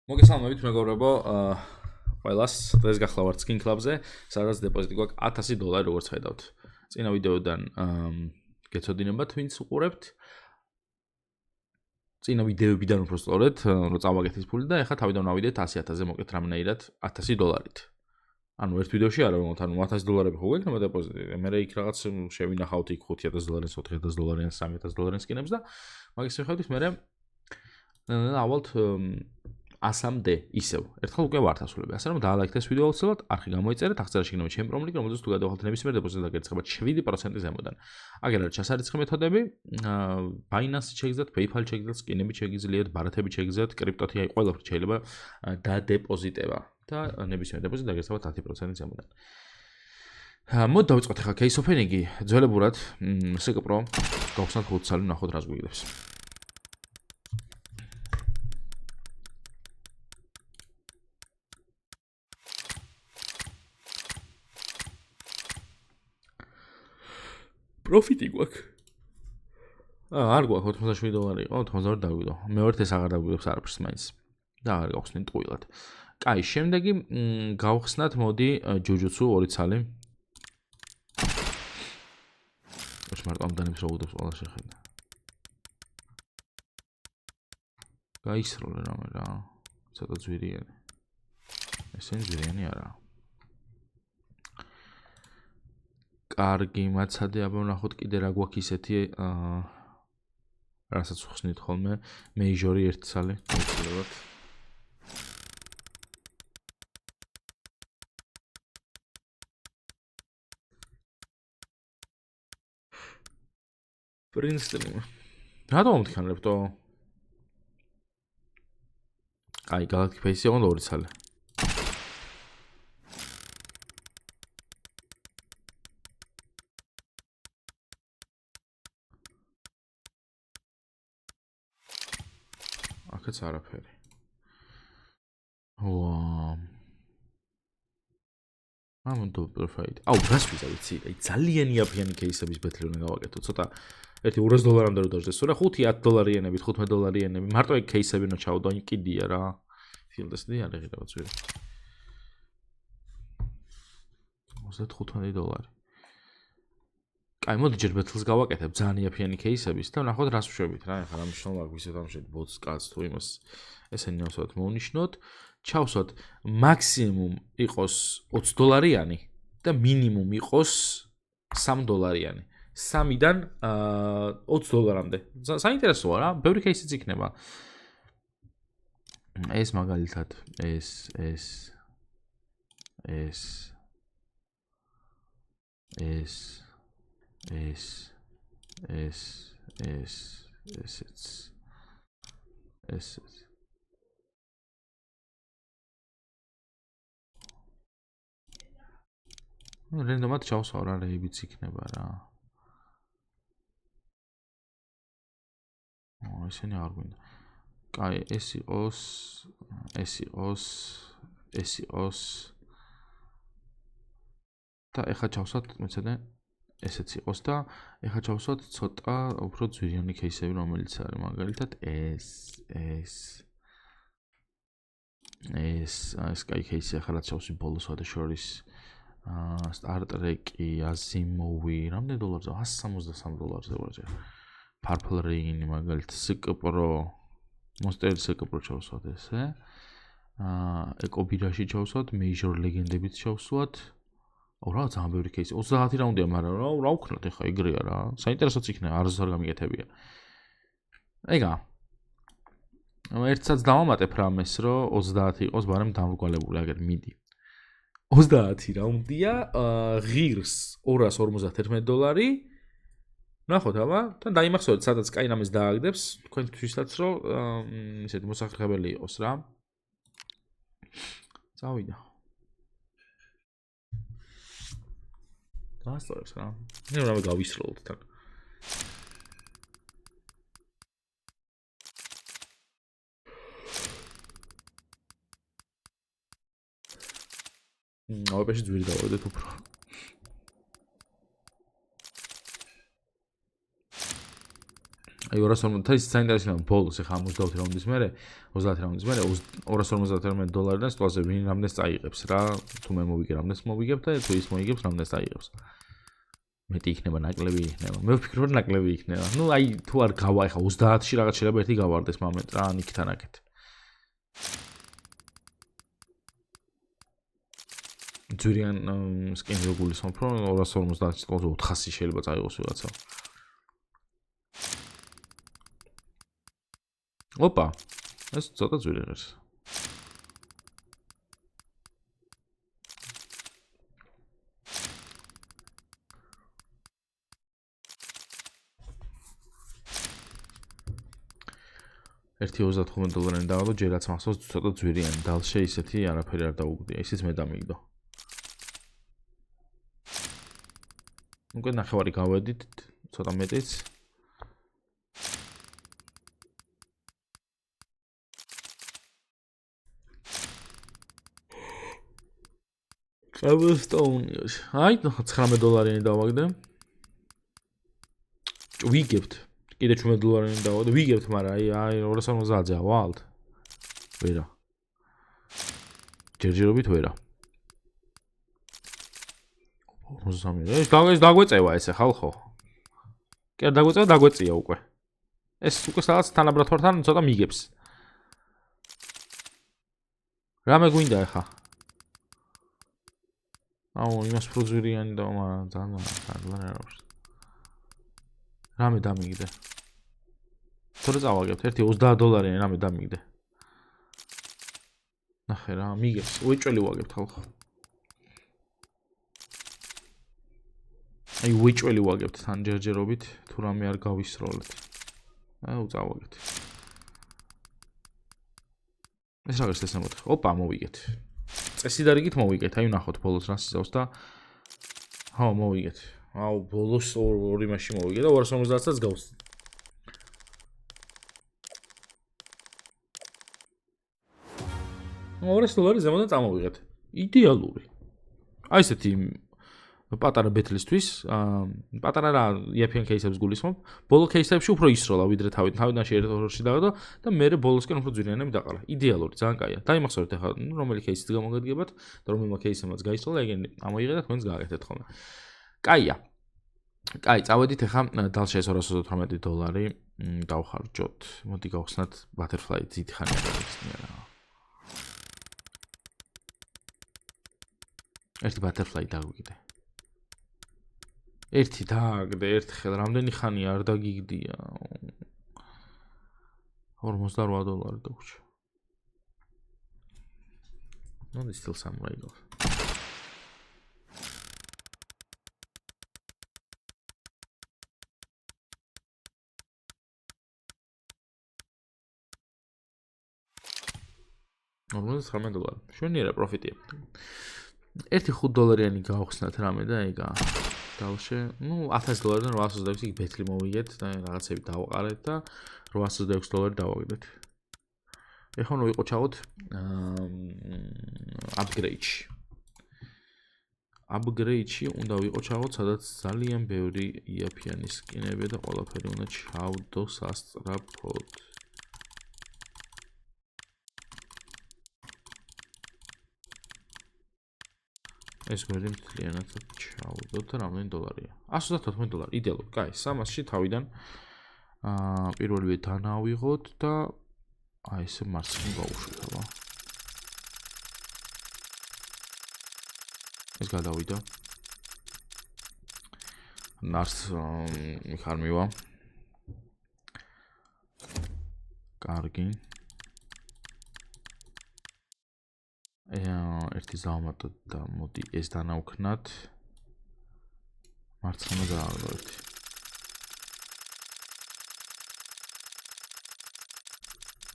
მოგესალმებით მეგობრებო, ყველას დღეს გახლავართ Skin Club-ზე, სადაც დეპოზიტი გვაქვს $1000 როგორც ხედავთ. წინა ვიდეოდან გეცოდინებათ, ვინც უყურებთ. წინა ვიდეოებიდან უბრალოდ რომ წავაგეთ ფული და ეხლა თავიდან ვავიდეთ 100,000-ზე მოკეთ რამნაირად $1000-ით. ანუ ერთ ვიდეოში არა ვიღოთ, ანუ $1000 ხო გვექნება დეპოზიტი. მე იქ რაღაც შევინახავთ იქ $5,000-ს, $4,000-ს, $3,000-ს სკინებს და მაგის მიხედვით მე ავალთ 100-მდე ისევ. ერთხელ უკვე ვართ ასულები. ასე რომ დაალაიქეთ ეს ვიდეო აუცილებლად, არხი გამოიწერეთ, ახლა შეგნებათ ჩემი პრომლინკი, რომელზეც თუ გადავხვალთ ნებისმიერ დეპოზიტს დაგერცხებათ 7% ზემოდან. აგერ არის ჩასარიცხი მეთოდები, Binance-ით შეგიძლიათ, PayPal-ით შეგიძლიათ, სკინებით შეგიძლიათ, ბარათებით შეგიძლიათ, კრიპტოთი აი ყველაფრით შეიძლება დადეპოზიტება და ნებისმიერ დეპოზიტს დაგერცხებათ 10% ზემოდან. მოდ დავიწყოთ ახლა case opening-ი, ძველებურად SK Pro გავხსნათ 5 წელი, ნახოთ რას გვიგდებს. პროფიტი გვაქვს. არ გვაქვს $87 იყო, $90 დაგვიდო. მეორეთ ეს აღარ დაგვიდობს არაფერს მაინც. და აღარ გავხსნით ტყუილად. კაი, შემდეგი გავხსნათ მოდი ჯუჯუცუ 2 ცალი. ეს მარტო ამ დანებს რა უდობს ყველა შეხედა. გაისროლე რამე რა. ცოტა ძვირიანი. ესენი ძვირიანი არა. კარგი, მაცადე, აბა ვნახოთ კიდე რა გვაქვს ისეთი რასაც ვხსნით ხოლმე, მეიჟორი 1 ცალი, აუცილებლად. პრინსტრი. რატომ მომთხანლებთო? აი, Galactic Face-ი უნდა 2 ცალი. აქაც არაფერი. ვაა. ამონდო პროფაით. აუ, გას ვიზა ვიცი, აი ძალიან იაფიანი кейსების ბეთლი უნდა გავაკეთო. ცოტა ერთი $200-მდე რო დაждდეს, რა $5-10-იანებით, $15-იანები. მარტო ეგ кейსები უნდა ჩავდო, აი კიდია რა. ფილდესდი არ ეღირება ძვირი. $35. აი, მოდი ჯერ ბეთლს გავაკეთებ ძალიან იაფიანი кейსების და ნახოთ რას ვშვებით რა. ეხლა რა მნიშვნელობა აქვს ისე თამაშით ბოტს კაც თუ იმას. ესენი ნავსოთ მოვნიშნოთ. ჩავსვათ მაქსიმუმ იყოს $20-იანი და მინიმუმ იყოს $3-იანი. 3-დან $20-მდე. საინტერესოა რა, ბევრი кейსიც იქნება. ეს მაგალითად, ეს რენდომად ჩავსვავ რა, რეიბიც იქნება რა. ესენი არ გვინდა. კაი, ეს იყოს და ეხლა ჩავსვათ, მეცადე ესეც იყოს და ეხლა ჩავსვათ ცოტა უფრო ძვირიანი кейსები, რომელიც არის მაგალითად ეს კაი кейსი ახლა რაც ჩავსვი ბოლოს ვადა შორის Star Trek-ი, Asimov-ი, რამდენი დოლარზე? $163 ვარჯერ. Purple Rain, მაგალითად SK Pro, Monster SK Pro ჩავსვათ ესე. ეკობირაში ჩავსვათ, Major Legend-ებით ჩავსვათ. რა ძალიან ბევრი кейსი. 30 რაუნდია, მაგრამ რა ვქნათ ეხა ეგრეა რა. საინტერესოც იქნება, არც არ გამიგეთებია. ეგა. ერთსაც დავამატებ რამეს, რომ 30 იყოს, მაგრამ დამრგვალებული აგერ მიდი. 30 რაუნდია, ღირს $251. ნახოთ აბა და დაიმახსოვრეთ, სადაც კაი რამეს დააგდებს, თქვენთვისაც რომ ისეთი მოსახერხებელი იყოს რა. წავიდა. დაასწორებს რა. მე რა გავისროლოთ თან. ავეპეში ძვირი დავადეთ უფრო. აი 250 ის საინტერესოა ბოლოს ეხა 60 რაუნდის მერე 30 რაუნდის მერე 250 დოლარიდან სიტუაციაზე ვინ რამდენს წაიღებს რა თუ მე მოვიგე რამდენს მოვიგებ და თუ ის მოიგებს რამდენს წაიღებს მეტი იქნება ნაკლები იქნება მე ვფიქრობ რომ ნაკლები იქნება ნუ აი თუ არ გავა ეხა 30-ში რაღაც შეიძლება ერთი გავარდეს მომენტ რა ნიქთან აკეთ ძვირიან სკინს გულისხმობ რომ 250 წელს 400 შეიძლება წაიღოს ვიღაცა ოპა ეს ცოტა ძვირი ღირს $1.35 დავადო ჯერაც მახსოვს ცოტა ძვირიანი დალშე ისეთი არაფერი არ დაუგდია ისიც მე დამიგდო უკვე ნახევარი გავედით ცოტა მეტიც Cobblestone-ში აი $19 დავაგდე ვიგებთ კიდე $10 დავადო ვიგებთ მაგრამ აი 250-ზე ავალთ ვერა ჯერჯერობით ვერა 43 ეს დაგვეწევა ესე ხალხო კი არ დაგვეწევა დაგვეწია უკვე ეს უკვე სადაც თანაბრად ვართან ცოტა მიგებს რამე გვინდა ახლა აუ იმას პროძვირიანი და მაგრამ ძალიან არ არის რამე დამიგდე თორე წავაგებთ $1.30 რამე დამიგდე ნახე რა მიგებს უეჭველი ვაგებთ ხალხო აი უეჭველი ვაგებთ თან ჯერჯერობით თუ რამე არ გავისროლეთ აუ წავაგეთ ეს რა გასცეს ამოთხ ოპა მოვიგეთ წესი და რიგით მოვიგეთ აი ვნახოთ ბოლოს რა სიზავს და ხო მოვიგეთ აუ ბოლოს ორი მასში მოვიგე და 250-ს გავს $200 ზემოდან წამოვიღეთ იდეალური აი ესეთი პატარა ბეთლისთვის პატარა რა იაფიან кейსებს გულისხმობ ბოლო кейსებში უფრო ისროლა ვიდრე თავიდან შეერთოში დავადო და მე ბოლოსკენ უფრო ძვირიანები დაყარა იდეალური ძალიან კაია დაიმახსოვრეთ ახლა რომელი кейსიც გამოგადგებათ და რომელმა кейსებმაც გაისროლა ეგენ ამოიღეთ და თქვენს გააკეთეთ ხოლმე კაია კაი წავედით ახლა დალშე ეს $218 დავხარჯოთ მოდი გავხსნათ butterfly ძით ხანი რა ერთი butterfly დაგვიგდე ერთი დააგდე ერთხელ რამდენი ხანი არ დაგიგდია $48 დაგვრჩა ნუ still some right $49 შვენიერა პროფიტია ერთი $5 გავხსნათ რამე და ეგა დავშე ნუ $1000-დან $826 იქ ბეთლი მოვიგეთ და რაღაცები დავაყარეთ და $826 დავაგდეთ ეხლა ნუ ვიყოჩავთ upgrade-ში უნდა ვიყოჩავთ სადაც ძალიან ბევრი იაფიანი სკინები და ყველაფერი უნდა ჩავდო სასწრაფოდ ეს გვერი მთლიანად ჩავდოთ და რამდენი დოლარია $114 იდეალური კაი 300-ში თავიდან პირველივე დანავიღოთ და აი ესე მარცხნივ გავუშვით აბა ეს გადავიდა ნარს ხარ მივა კარგი ერთი ზავმატო და მოდი ეს დანავქნათ მარცხენა დავაგდოთ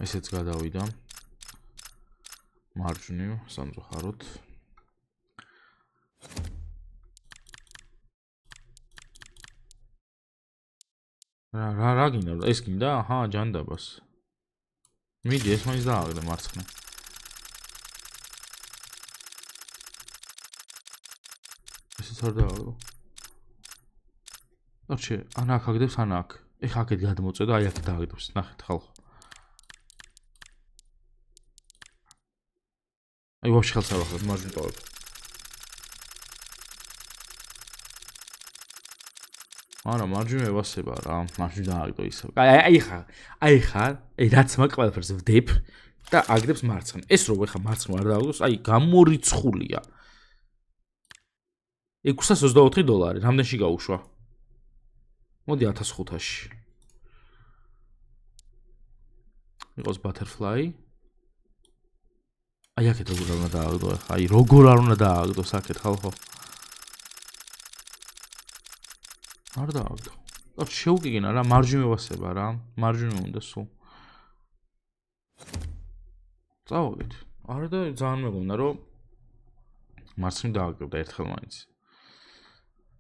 ესეც გადავიდა მარჯვნივ სამწუხაროდ რა გინდა ეს გინდა აჰა ჯანდაბას მიდი ეს მაინც დააგდე მარცხნა ესეც არ დააგდო არჩე ან აქ აგდებს ან აქ ეხა აქეთ გადმოწევ და აი აქ დააგდებს. ნახეთ ხალხო. აი ვაფშე ხელს არ ვახდებ, მარჯვნივ ტოვებ. არა, მარჯვნივ ევასება რა, მარჯვნივ დააგდო ისე. აი ხა, რაც მაგ ყველაფერს ვდებ და აგდებს მარცხნ. ეს რო ეხა მარცხნ არ დააგდოს, აი გამორიცხულია. $624. რამდენში გაუშვა? მოდი 1500-ში. იყოს butterfly. აი აქეთ როგორ არ უნდა დააგდო ახლა, აი როგორ არ უნდა დააგდოს აქეთ ხალხო. არ დააგდო. და შეუგიგენა რა, მარჯვნივ ევასება რა, მარჯვნივ უნდა სულ. წავაგეთ. არა და ძალიან მეგონა რომ მარცხნივ დააგდო და ერთხელ მაინც.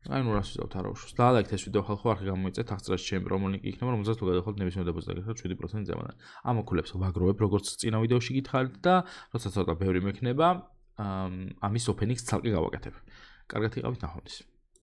აი ნუ რას ვიზავთ არაუშვებს. დაალაიქეთ ეს ვიდეო ხალხო, არხი გამოიწეთ, აღწერაში ჩემი პრომო ლინკი იქნება, რომელზეც თუ გადახვალთ ნებისმიერ დეპოზიტზე გახსოვთ 7% ზემოდან. ამ ოკულებს ვაგროვებ, როგორც წინა ვიდეოში გითხარით და როცა ცოტა ბევრი მექნება, ამის ოფენინგს ცალკე გავაკეთებ. კარგად იყავით, ნახვამდის.